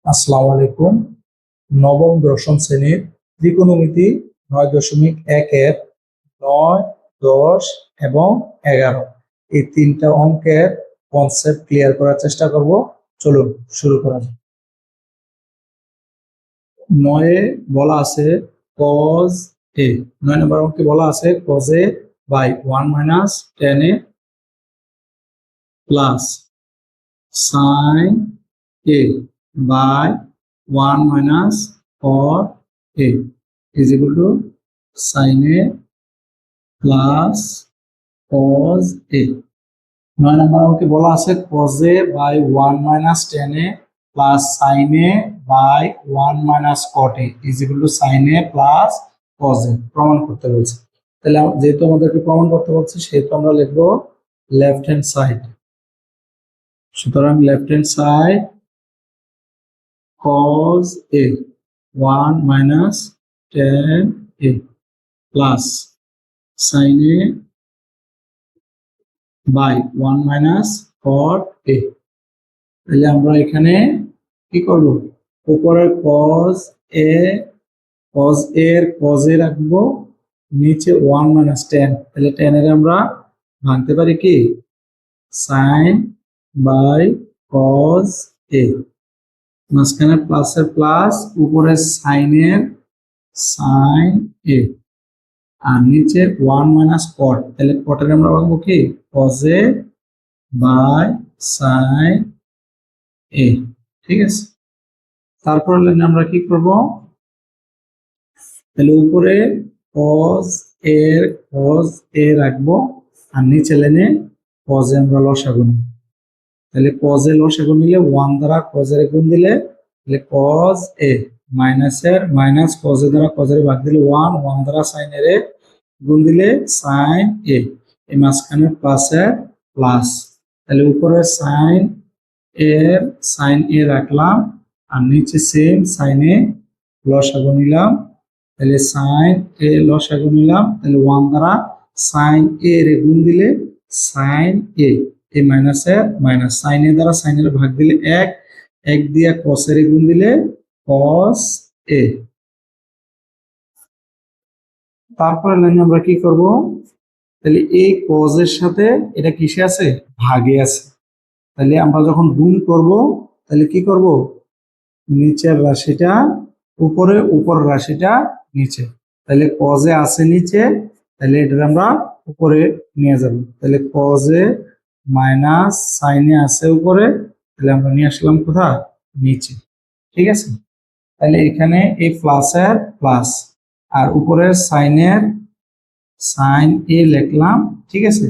আসসালামু আলাইকুম। নবম দশম শ্রেণীর ত্রিকোণমিতি 9.1 এর 9, 10 এবং 11 এই তিনটা অঙ্কের কনসেপ্ট ক্লিয়ার করার চেষ্টা করব। চলুন শুরু করা যাক। 9 বলা আছে cos a, 9 নম্বর অঙ্কে বলা আছে cos a by 1 minus tan a plus sin a by 1 minus cos a is equal to sin a plus cos a। 9 নম্বর অঙ্কে বলা আছে cos a by 1 minus tan a plus sin a by 1 minus cot a is equal to sin a plus cos a প্রমাণ করতে বলছে। তাহলে যেহেতু আমাদেরকে প্রমাণ করতে বলছে সেহেতু আমরা লিখবো লেফট হ্যান্ড সাইড। সুতরাং left hand side cos a 1 minus tan a plus sin a by 1 minus cot a। তাহলে আমরা এখানে কি করব, উপরের cos a রাখবো, নিচে 1 minus tan, তাহলে tan এর আমরা ভাঙতে পারি কি sin by cos a, মাঝখানে প্লাসের প্লাস, উপরে sin এর sin a আর নিচে 1 minus cot, তাহলে cot এর আমরা ভাঙবো কি cos a by sin a। ঠিক আছে, তারপর লাইনে আমরা কি করব, তাহলে উপরে cos a রাখবো আর নিচে লাইনে cos a আমরা লসাগু নিব। তাহলে cos a লসাগু নিলে 1 দ্বারা cos a গুণ দিলে তাহলে cos a মাইনাস এর মাইনাস cos a দ্বারা cos a ভাগ দিলে 1 দ্বারা sin এর গুণ দিলে sin a, এই মাঝখানে প্লাস এর প্লাস, তাহলে উপরে sin a রাখলাম আর নিচে সেম sin a লসাগু নিলাম, তাহলে sin a লসাগু নিলাম, তাহলে 1 দ্বারা sin a এর গুণ দিলে sin a, এই মাইনাস এর মাইনাস, sin a দ্বারা sin এর ভাগ দিলে 1 দিয়ে cos এর গুণ দিলে cos a। তারপরে লাইনে আমরা কি করব, তাহলে এই cos এর সাথে এটা কিসে আছে, ভাগে আছে, তাহলে আমরা যখন গুণ করব তাহলে কি করব, নিচের রাশিটা উপরে, উপরের রাশিটা নিচে, তাহলে cos a আছে নিচে, তাহলে এটা আমরা উপরে নিয়ে যাব, তাহলে cos a minus sin a আছে উপরে, তাহলে আমরা নিয়ে আসলাম কোথায়, নিচে। ঠিক আছে, তাহলে এখানে এই প্লাস এর প্লাস আর উপরের sin a লিখলাম। ঠিক আছে,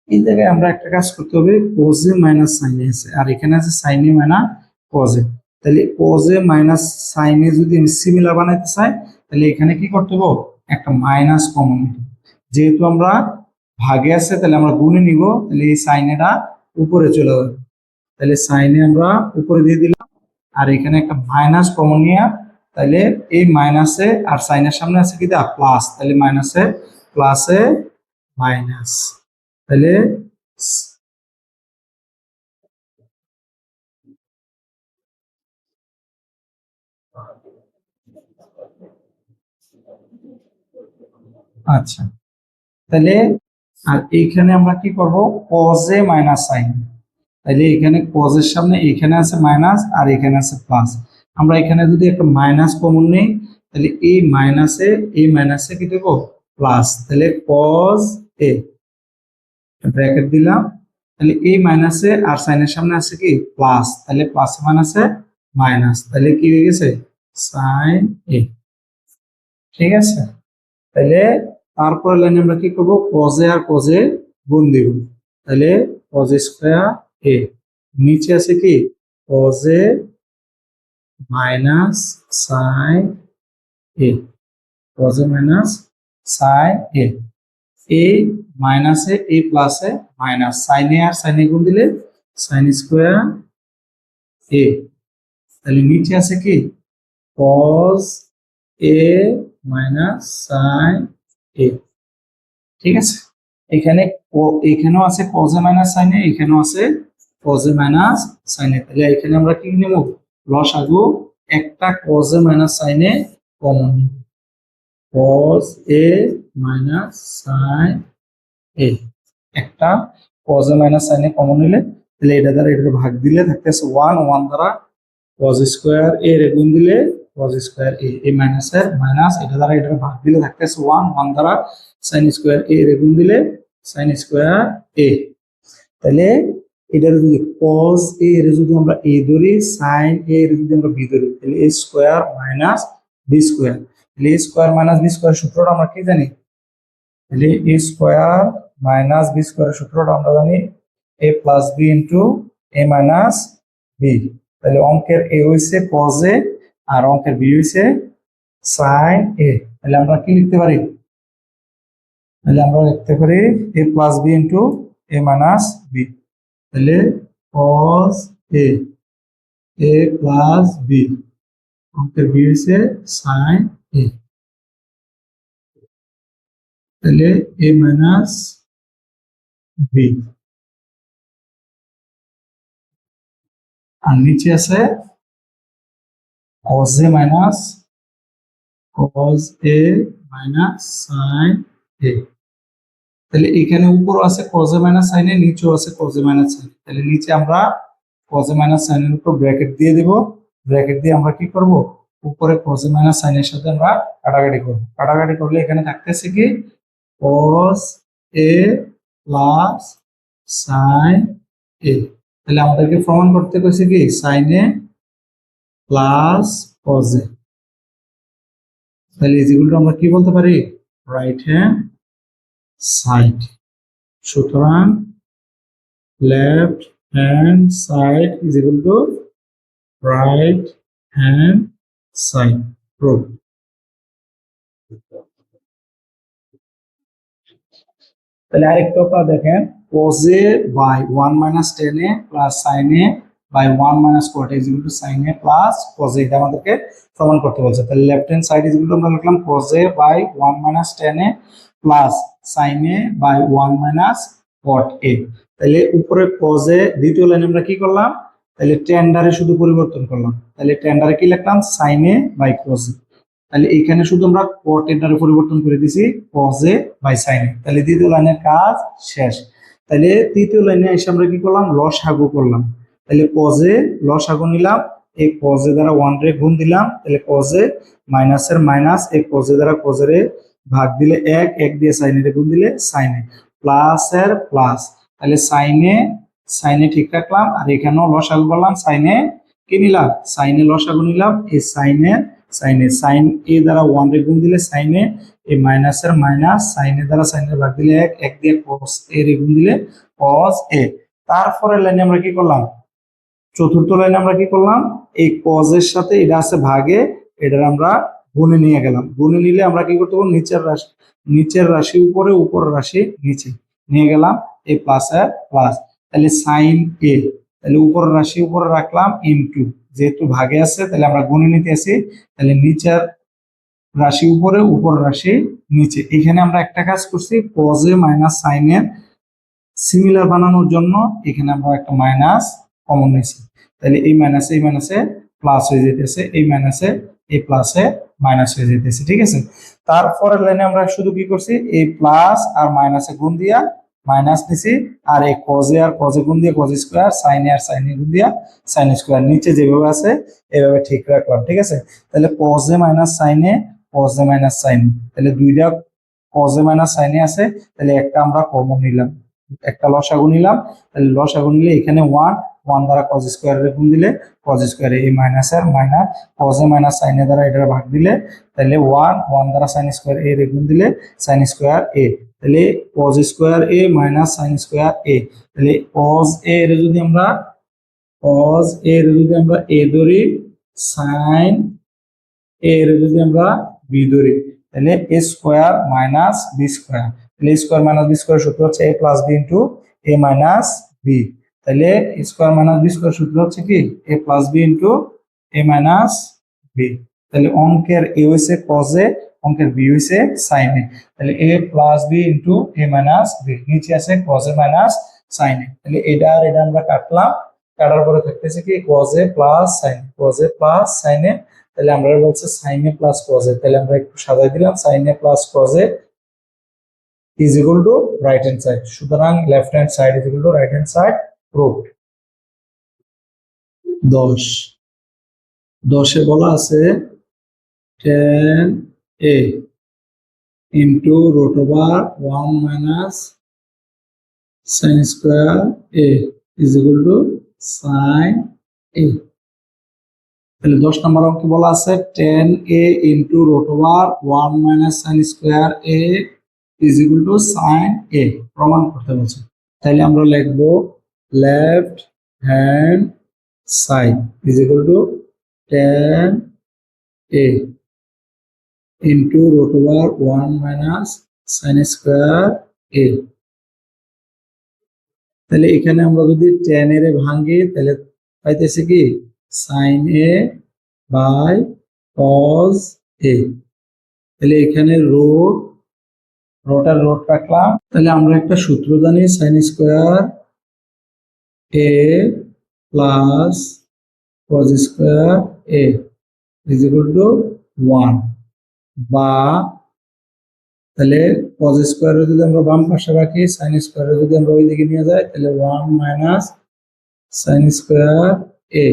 এই জায়গায় আমরা একটা কাজ করতে হবে, cos a minus sin a আছে আর এখানে আছে sin a minus cos a, তাহলে cos a minus sin a যদি আমি সিমিলার বানাইতে চাই তাহলে এখানে কি করতে হবে, একটা মাইনাস কমন নিতে হবে। যেহেতু আমরা ভাগে আছে তাহলে আমরা গুণে নিব, তাহলে এই sin a টা উপরে চলে যাবে, তাহলে sin a আমরা উপরে দিয়ে দিলাম আর এখানে একটা মাইনাস কমন নিয়ে, তাহলে এই মাইনাসে আর sin এর সামনে আছে কি দা প্লাস, তাহলে মাইনাসে প্লাসে মাইনাস, তাহলে আচ্ছা, তাহলে আর এইখানে আমরা কি করব, cos a মাইনাস sin, তাহলে এখানে cos এর সামনে এখানে আছে মাইনাস আর এখানে আছে প্লাস, আমরা এখানে যদি একটা মাইনাস কমন নেই তাহলে এই মাইনাসে কি দেব প্লাস, তাহলে cos a ব্র্যাকেট দিলাম, তাহলে এই মাইনাসে আর sin এর সামনে আছে কি প্লাস, তাহলে প্লাস মাইনাসে মাইনাস, তাহলে কি হয়ে গেছে sin a। ঠিক আছে, তাহলে তারপর লাইনে আমরা কি করব, cos a R cos a গুণ দিব, তাহলে cos স্কয়ার a, নিচে আছে কি cos a minus sin a, cos a minus sin a, a মাইনাসে a প্লাসে মাইনাস, sin a আর sin a গুণ দিলে sin স্কয়ার a, তাহলে নিচে আছে কি cos a minus sin a। ঠিক আছে, এখানেও আছে cos a minus sin a, এখানেও আছে cos a minus sin a, তাহলে এখানে আমরা কি নেব লসাগু একটা cos a minus sin a common, cos a minus sin a একটা cos a minus sin a common নিলে তাহলে এটা দ্বারা এটা ভাগ দিলে থাকতেছে 1, 1 দ্বারা cos স্কয়ার a রে গুণ দিলে cos square a, a minus এর মাইনাস এটা দ্বারা এটা ভাগ দিলে থাকতেছে 1, 1 দ্বারা sin স্কয়ার a রে গুণ দিলে sin স্কয়ার a। তাহলে এটার যদি cos a এর যদি আমরা a ধরি, sin a এর যদি আমরা b ধরি, তাহলে a square minus b square, তাহলে a square minus b square সূত্রটা আমরা কি জানি? তাহলে a স্কয়ার মাইনাস b স্কয়ারের সূত্রটা আমরা জানি a plus b into a minus b। তাহলে অঙ্কের a হইছে cos a আর অঙ্কের b হইছে sin a। তাহলে আমরা কি লিখতে পারি? তাহলে আমরা লিখতে পারি a plus b into a minus b। তাহলে cos a প্লাস b, অঙ্কের b হইছে sin a। তাহলে a মাইনাস b আর নিচে আছে cos a minus sin a। তাহলে এখানে উপর আছে cos a minus sin a, নিচেও আছে cos a minus sin a। তাহলে নিচে আমরা cos a মাইনাস sin এর উপর ব্র্যাকেট দিয়ে দেব, ব্র্যাকেট দিয়ে আমরা কি করব? উপরে cos a মাইনাস sin এর সাথে আমরা কাটাকাটি করব, কাটাকাটি করলে এখানে থাকতেছে কি cos a plus sin a। তাহলে আমাদেরকে প্রমাণ করতে কইছে কি sin a plus cos a। তাহলে যেগুলো আমরা কি বলতে পারি? Right hand side. সুতরাং left hand side is equal to right hand side. Proof. তাহলে আরেকটা আপনারা দেখেন cos a by 1 minus tan a plus sin a by 1 minus cot a is equal to sin a plus cos a, এটা আমাদেরকে প্রমাণ করতে বলছে। তাহলে left hand side is equal to আমরা লিখলাম cos a by 1 minus tan a plus sin a by 1 minus cot a। তাহলে উপরে cos a দ্বিতীয় লাইনে আমরা কি করলাম? তাহলে tan দ্বারা শুধু পরিবর্তন করলাম, তাহলে tan দ্বারা কি লিখলাম? sin a by cos a। তাহলে এখানে শুধু আমরা cot a দ্বারা পরিবর্তন করে দিছি cos a by sin a। তাহলে দ্বিতীয় লাইনের কাজ শেষ। তাহলে তৃতীয় লাইনে এসে আমরা কি করলাম? লসাগু করলাম। তাহলে cos a লসাগু নিলাম, এই cos a দ্বারা 1 রে গুণ দিলাম, তাহলে cos a মাইনাস এর মাইনাস, এই cos a দ্বারা cos a রে ভাগ দিলে 1, 1 দিয়ে sin a রে গুণ দিলে sin a প্লাস এর প্লাস। তাহলে sin a ঠিক রাখলাম, আর এখানেও লসাগু করলাম, sin a কি নিলাম? sin a লসাগু নিলাম, এই sin a দ্বারা 1 রে গুণ দিলে sin a, এই মাইনাস এর মাইনাস, sin a দ্বারা sin a ভাগ দিলে 1, 1 দিয়ে cos a রে গুণ দিলে cos a। তারপরে লাইনে আমরা কি করলাম? চতুর্থ লাইনে আমরা কি করলাম? এই cos এর সাথে এটা আছে ভাগে, এটার আমরা গুণে নিয়ে গেলাম। গুণে নিলে আমরা কি করতে পারবো? নিচের রাশি উপরে, উপরের রাশি নিচে নিয়ে গেলাম, এই প্লাস এর প্লাস। তাহলে sin a, তাহলে উপরের রাশি উপরে রাখলাম ইনটু, যেহেতু ভাগে আছে তাহলে আমরা গুণে নিতে আসি, তাহলে নিচের রাশি উপরে, উপরের রাশি নিচে। এখানে আমরা একটা কাজ করছি, cos a মাইনাস sin এর সিমিলার বানানোর জন্য এখানে আমরা একটা মাইনাস কমন নিয়েছি। তাহলে এই মাইনাসে প্লাস হয়ে যেতেছে, এই মাইনাসে এই প্লাসে মাইনাস হয়ে যেতেছে, ঠিক আছে। তারপরের লাইনে আমরা শুধু কি করছি? এই প্লাস আর মাইনাসে গুণ দিয়া মাইনাস নিছি, আর এই cos a R cos a গুণ দিয়ে cos স্কয়ার, sin a আর sin a গুণ দিয়া sin স্কয়ার, নিচে যেভাবে আছে এভাবে ঠিক রাখলাম, ঠিক আছে। তাহলে cos a minus sin a, cos a minus sin a, তাহলে দুইটা cos a minus sin a আছে, তাহলে একটা আমরা কমন নিলাম, একটা লসাগু নিলাম। তাহলে লসাগু নিলে এখানে 1 দ্বারা cos স্কয়ার রে গুণ দিলে cos স্কয়ার, এই মাইনাস এর minus, cos a minus sin a দ্বারা এটা ভাগ দিলে, তাহলে 1 দ্বারা sin স্কয়ার a রে গুণ দিলে sin স্কয়ার a। তাহলে cos square a minus sin square a। তাহলে cos a এর যদি আমরা a ধরি, sin a এর যদি আমরা b ধরি, তাহলে a square minus b square. তাহলে স্কয়ার মাইনাস বি স্কয়ার সূত্র হচ্ছে a plus B into a minus B. তাহলে স্কয়ার মাইনাস বি স্কয়ার সূত্র হচ্ছে কি a plus B into a minus B. তাহলে অঙ্কের a হইছে cos a, অঙ্কের b হইছে sin a। তাহলে a plus B into a minus B, নিচে আছে cos a minus sin a। তাহলে এটা আর এটা আমরা কাটলাম, কাটার পরে থাকতেছে কি cos a plus sin, cos a plus sin a, তাহলে আমরা বলছে sin a plus cos a, তাহলে আমরা একটু সাজাই দিলাম sin a plus cos a is equal to right hand side, সুতরাং left hand side is equal to right hand side proved। 10 এ বলা আছে tan a into root over 1 minus sin square a is equal to sin a। তাহলে 10 নম্বর অঙ্কে বলা আছে tan a into root over 1 minus sin square a is equal to sin a প্রমাণ করতে বলছে। তাহলে আমরা লিখবো left hand side is equal to tan a into root over 1 minus sin square a। তাহলে এখানে আমরা যদি tan এর ভাঙি তাহলে পাইতেছি কি sin a by cos a। তাহলে এখানে রোটার রাখলাম, তাহলে আমরা একটা সূত্র জানি sin square a plus cos square a is equal to 1, বা তাহলে cos স্কয়ারে যদি আমরা বাম পাশে রাখি sin স্কয়ারে যদি আমরা ওই দিকে নিয়ে যাই তাহলে 1 মাইনাস sin স্কয়ার a,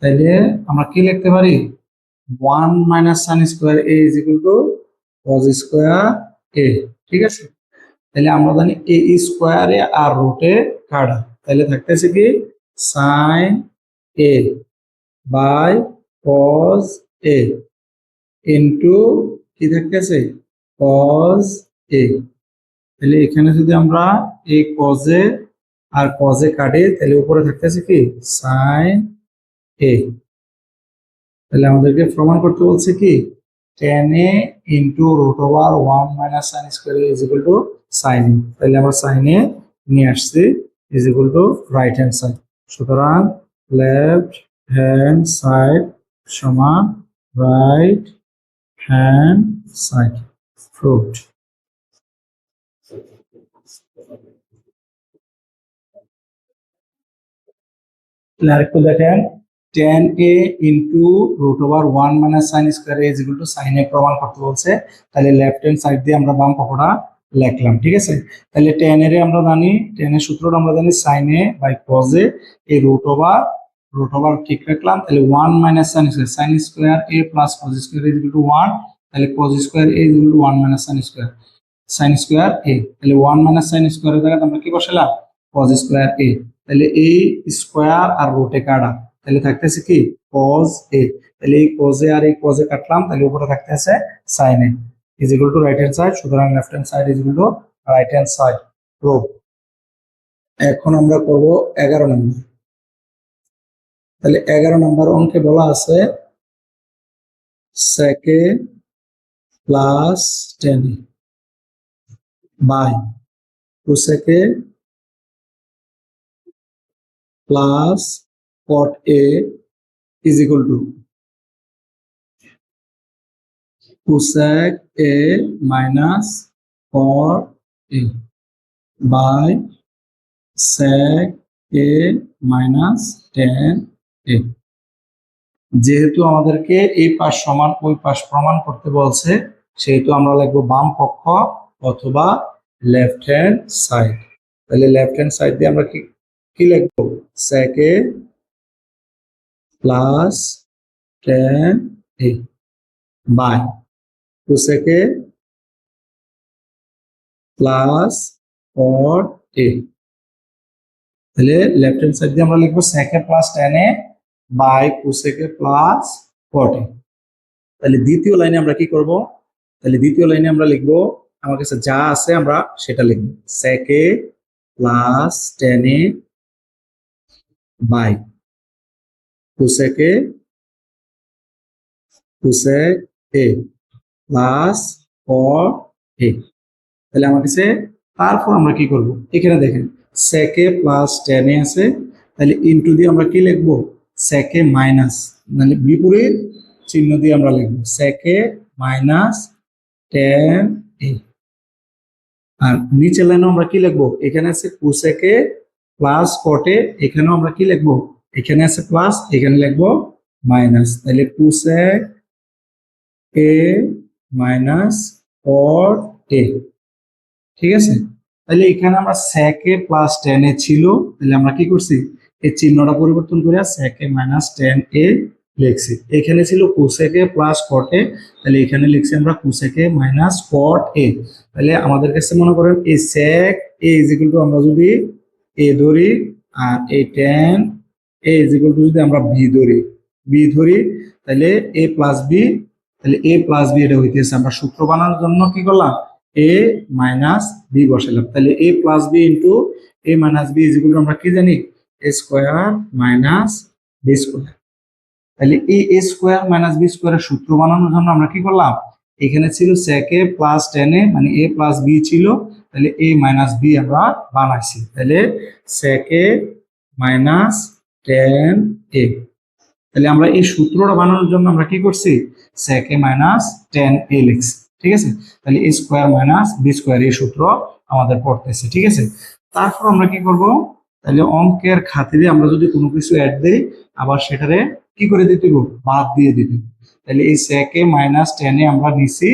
তাহলে আমরা কি লিখতে পারি 1 minus sin square a is equal two cos square a। ঠিক আছে, তাহলে আমরা জানি a স্কয়ারে আর রুটে কাটা, তাহলে থাকতেছে কি sin a by cos a into কি থাকতেছে cos a। তাহলে এখানে যদি আমরা এই cos a R cos a কাটি তাহলে উপরে থাকতেছে কি sin a। তাহলে আমাদেরকে প্রমাণ করতে বলছে কি tan a into root over 1 minus sin square a is equal to sin a। তাহলে আমরা sin a নিয়ে আসছি is equal to right hand side, সুতরাং লেফট হ্যান্ড সাইড সমান রাইট হ্যান্ড সাইড প্রুভড। আরেকটু দেখেন tan a into root over 1 minus sin square a is equal to sin a প্রমাণ করতে বলছে। তাহলে লেফট হ্যান্ড সাইড দিয়ে আমরা বাম পক্ষটা লিখলাম। ঠিক আছে, তাহলে tan এর আমরা জানি, tan এর সূত্রটা আমরা জানি sin a by cos a, এই রুট ওভার ঠিক রাখলাম, তাহলে 1 minus sin square a plus cos square is equal to 1, তাহলে cos square a is equal to 1 minus sin square a, তাহলে 1 মাইনাস sin স্কয়ারের জায়গায় আমরা কি বসালাম cos স্কয়ার a, তাহলে এই স্কয়ার আর রুটে কাটা, তাহলে থাকতেছে কি cos a, তাহলে এই cos a আর এই cos a কাটলাম, তাহলে উপরে থাকতেছে sin a is equal to right hand side, সুতরাং left hand side is equal to right hand side prove. এখন আমরা করব 11 নম্বর। তাহলে 11 নম্বর অঙ্কে বলা আছে sec a plus tan a by cosec a plus cot a is equal to cosec a minus cot a by sec a minus tan a। যেহেতু আমাদেরকে এই পাশ সমান ওই পাশ প্রমাণ করতে বলছে সেহেতু আমরা লিখবো বাম পক্ষ অথবা লেফট হ্যান্ড সাইড। তাহলে লেফট হ্যান্ড সাইড দিয়ে আমরা কি লিখবো sec a plus tan a by cosec a plus cot a। তাহলে লেফট হ্যান্ড সাইড দিয়ে আমরা লিখবো sec a plus tan a by cosec a plus cot a। তাহলে দ্বিতীয় লাইনে আমরা কি করব, তাহলে দ্বিতীয় লাইনে আমরা লিখবো আমার কাছে যা আছে আমরা সেটা লিখবো sec a plus tan a by cosec a plus cot a। তাহলে আমার কাছে তারপর আমরা কি করব, এখানে দেখেন sec a plus tan a আছে, তাহলে ইনটু দিয়ে আমরা কি লিখবো sec a মাইনাস, মানে বিপরীত চিহ্ন দিয়ে আমরা লিখবো sec a minus tan a। আর নিচের লাইনে আমরা কি লিখবো, এখানে আছে cosec a প্লাস কটে এখানেও আমরা কি লিখবো, এখানে আছে প্লাস, এখানে লিখবো মাইনাস। তাহলে কোসেক এ মাইনাস কট এ, ঠিক আছে। তাহলে এখানে আমরা sec a plus tan a ছিল, তাহলে আমরা কি করছি, এই চিহ্নটা পরিবর্তন করে sec a minus tan a লিখছি। এখানে ছিল cosec a plus cot a, তাহলে এখানে লিখছি আমরা cosec a minus cot a। তাহলে আমাদের কাছে মনে করেন এই sec a is equal to আমরা যদি a ধরি, আর এই tan a is equal two যদি আমরা b ধরি, তাহলে a প্লাস b, তাহলে a প্লাস b এটা হইতেছে, আমরা সূত্র বানানোর জন্য কি করলাম, a মাইনাস বি বসালাম। তাহলে a plus B into a minus B is equal to আমরা কি জানি, a square minus B square. তাহলে এই a স্কোয়ার মাইনাস বি স্কোয়ারের সূত্র বানানোর জন্য আমরা কি করলাম, এখানে ছিল sec a plus tan a, মানে a প্লাস বি ছিল, তাহলে a মাইনাস বি আমরা বানাইছি। তাহলে sec a minus tan a, তাহলে আমরা এই সূত্রটা বানানোর জন্য আমরা কি করছি, sec a minus tan a লিখছি, ঠিক আছে। তাহলে a square minus B square এই সূত্র আমাদের পড়তেছে, ঠিক আছে। তারপর আমরা কি করব, তাহলে অঙ্কের খাতিরে আমরা যদি কোনো কিছু অ্যাড দেই, আবার সেটারে কি করে দিতে হবে, বাদ দিয়ে দিতে হবে। তাহলে এই sec a minus tan a আমরা নিছি,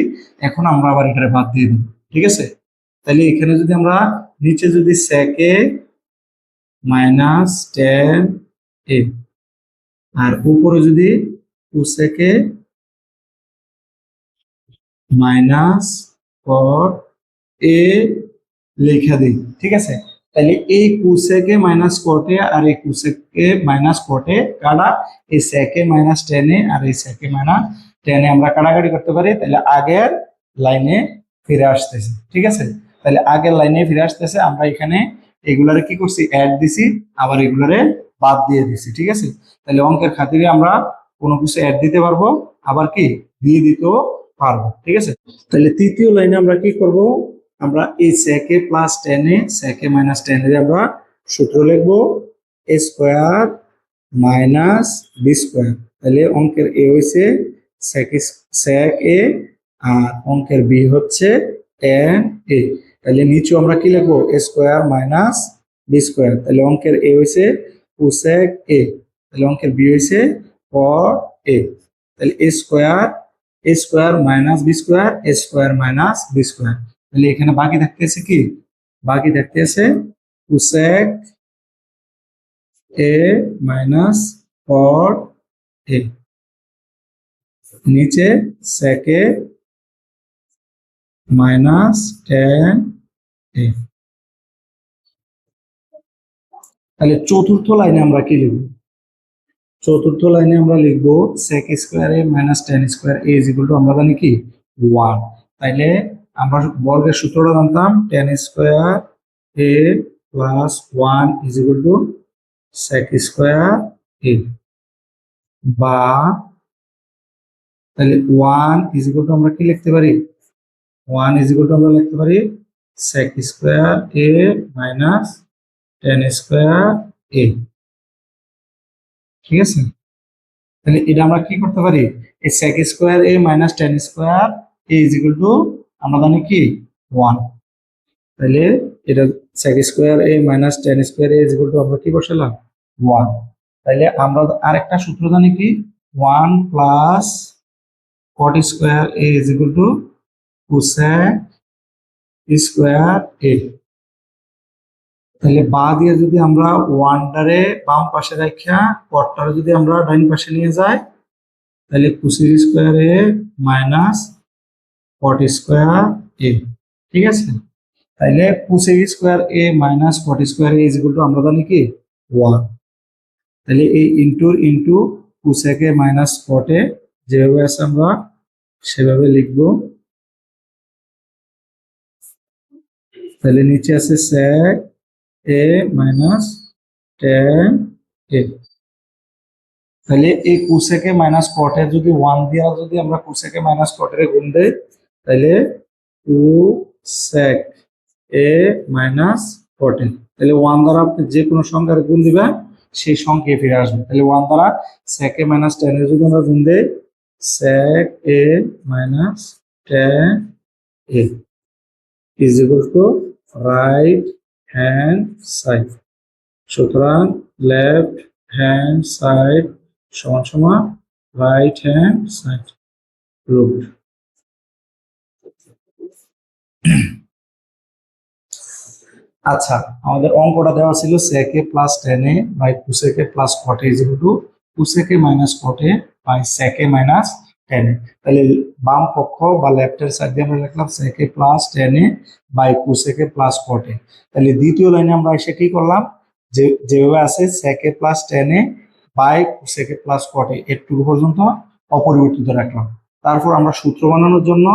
এখন আমরা আবার এখানে বাদ দিয়ে দিব, ঠিক আছে। তাহলে এখানে যদি আমরা নিচে যদি sec a minus tan a, আর উপরে যদি cosec a মাইনাস কট এ লেখা দিই, ঠিক আছে। তাহলে এই cosec a মাইনাস কট এ আর এই cosec a মাইনাস কট এ কাটা, এই sec a minus tan a আর এই sec a minus tan a আমরা কাটাকাটি করতে পারি। তাহলে আগের লাইনে ফিরে আসতেছে, ঠিক আছে। তাহলে আগের লাইনে ফিরে আসতেছে, আমরা এখানে এগুলারে কি করছি, অ্যাড দিছি, আবার এগুলারে বাদ দিয়ে দিছি, ঠিক আছে। তাহলে অঙ্কের খাতিরে আমরা কোনো কিছু অ্যাড দিতে পারবো, আবার কি দিয়ে দিতেও পারবো, ঠিক আছে। তাহলে তৃতীয় লাইনে আমরা কি করব, আমরা এই sec a plus tan a, sec a minus tan a আমরা সূত্র লিখবো a square minus B square. তাহলে অঙ্কের a হয়েছে sec a আর অঙ্কের b হচ্ছে tan a। তাহলে নিচে আমরা কি লিখবো, a square minus B square. তাহলে অঙ্কের a হয়েছে cosec a, তাহলে অঙ্কের b হয়েছে cot a। তাহলে a square minus B square, a square minus B square. তাহলে এখানে বাকি থাকতেছে কি, বাকি থাকতেছে cosec a minus cot a, নিচে sec a minus tan a। তাহলে চতুর্থ লাইনে আমরা কি লিখব, চতুর্থ লাইনে আমরা লিখবো sec square a minus tan square a is equal to আমরা জানি কি 1। তাইলে আমরা বর্গের সূত্রটা জানতাম, tan square a plus 1 is equal two sec square a, বা তাহলে 1 ইজ ইকুয়াল টু আমরা কি লিখতে পারি, 1 ইজ ইকুয়াল টু আমরা লিখতে পারি sec square a minus tan square a, ঠিক আছে। তাহলে এটা আমরা কি করতে পারি, এই sec square a minus tan square a is equal to আমরা জানি কি 1। তাহলে এটা sec square a minus tan square a is equal to আমরা কি বসালাম 1। তাহলে আমরা আরেকটা সূত্র জানি কি, 1 plus cot square a is equal to cosec square a। তাহলে বা দিয়ে যদি আমরা ওয়ানটারে বাম পাশে রাখা কটটারে যদি আমরা ডাইন পাশে নিয়ে যাই, তাহলে cosec square a minus cot square a, ঠিক আছে। তাহলে cosec square a minus cot square a is equal to আমরা জানি কি 1। তাহলে এই into cosec a minus cot a যেভাবে আছে আমরা সেভাবে লিখবো। তাহলে নিচে আছে sec a minus tan a। তাহলে এই cosec a minus cot a যদি 1 দিয়া যদি আমরা cosec a minus cot a গুণ দেই, তাহলে cosec a minus cot a, তাহলে 1 দ্বারা আপনি যে কোনো সংখ্যার গুণ দিবেন সেই সংখ্যায় ফিরে আসবে। তাহলে 1 দ্বারা sec a minus tan a যদি আমরা গুণ দেই, sec a minus tan a is equal to right hand side। সুতরাং লেফট হ্যান্ড সাইড সমান সমান রাইট হ্যান্ড সাইড রুট। আচ্ছা, আমাদের অঙ্কটা দেওয়া ছিল sec a plus tan a by cosec a plus cot a equal to cosec a minus cot a by sec a minus tan a। তাহলে বাম পক্ষ বা লেফট হ্যান্ড সাইড দিয়ে আমরা লিখলাম sec a plus tan a by cosec a plus cot a। তাহলে দ্বিতীয় লাইনে আমরা এসে কি করলাম, যে যেভাবে আছে sec a plus tan a by cosec a plus cot a এটুকু পর্যন্ত অপরিবর্তিত রাখলাম। তারপর আমরা সূত্র বানানোর জন্য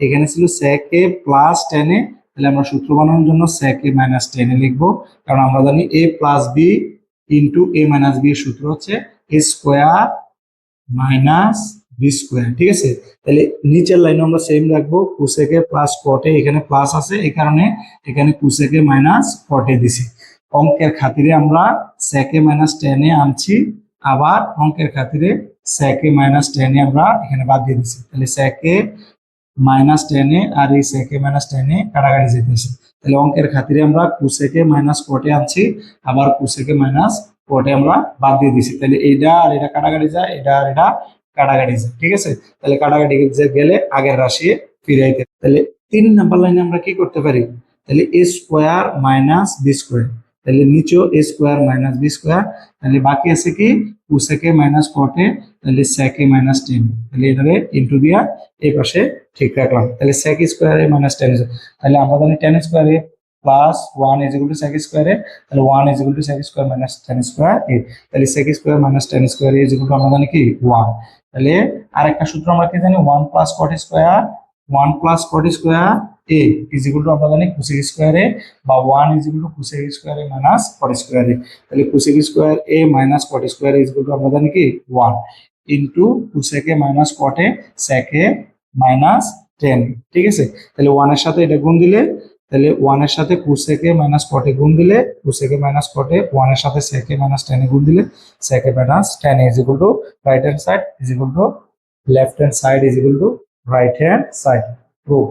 এখানে ছিল sec a plus tan a, তাহলে আমরা সূত্র বানানোর জন্য sec a minus tan a লিখবো, কারণ আমরা জানি a plus b into a minus b এর সূত্র হচ্ছে a square minus B square. ঠিক আছে, তাহলে নিচের লাইনে আমরা সেম রাখবো cosec a plus cot a, এখানে প্লাস আছে এই কারণে এখানে cosec a minus cot a দিছি। অঙ্কের খাতিরে আমরা sec a minus tan a আনছি, আবার অঙ্কের খাতিরে sec a minus tan a আমরা এখানে বাদ দিয়ে দিছি। তাহলে sec a minus tan a আর এই sec a minus tan a কাটাকাটি যেতেছে। তাহলে অঙ্কের খাতিরে আমরা cosec a minus cot a আনছি, আবার cosec a minus cot a আমরা বাদ দিয়ে দিছি। তাহলে এইটা আর এটা কাটাকাটি যায়, এটা আর এটা কাটাকাটি যায়। ঠিক আছে, তাহলে কাটাকাটি গেলে আগের রাশি ফিরে আইতে। তাহলে 3 নাম্বার লাইনে আমরা কি করতে পারি, তাহলে a square minus B square, তাহলে নিচেও a square minus B square, তাহলে বাকি আছে কি cosec a minus cot a, তাহলে sec a মাইনাস tan, তাহলে এটারে ইনটু দিয়া এই পাশে ঠিক রাখলাম। তাহলে sec square a minus tan, তাহলে আমরা জানি tan square a plus 1 is equal two sec square a, তাহলে 1 is equal two sec square minus tan square a, তাহলে sec square minus tan square a is equal to আমরা জানি কি 1। তাহলে আরেকটা সূত্র আমরা কি জানি 1 plus cot square, 1 plus cot square a is equal to আমরা জানি cosec স্কোয়ার a, বা 1 is equal to cosec square a minus cot square a। তাহলে cosec square a minus cot square a is equal to আমরা জানি কি 1 into cosec a minus cot a sec a minus tan। ঠিক আছে, তাহলে 1 এর সাথে এটা গুণ দিলে, তাহলে 1 এর সাথে cosec a minus cot a গুণ দিলে cosec a minus cot a, 1 এর সাথে sec a minus tan a গুণ দিলে sec a minus tan a is equal to right hand side is equal to left hand side is equal to right hand side. Prove.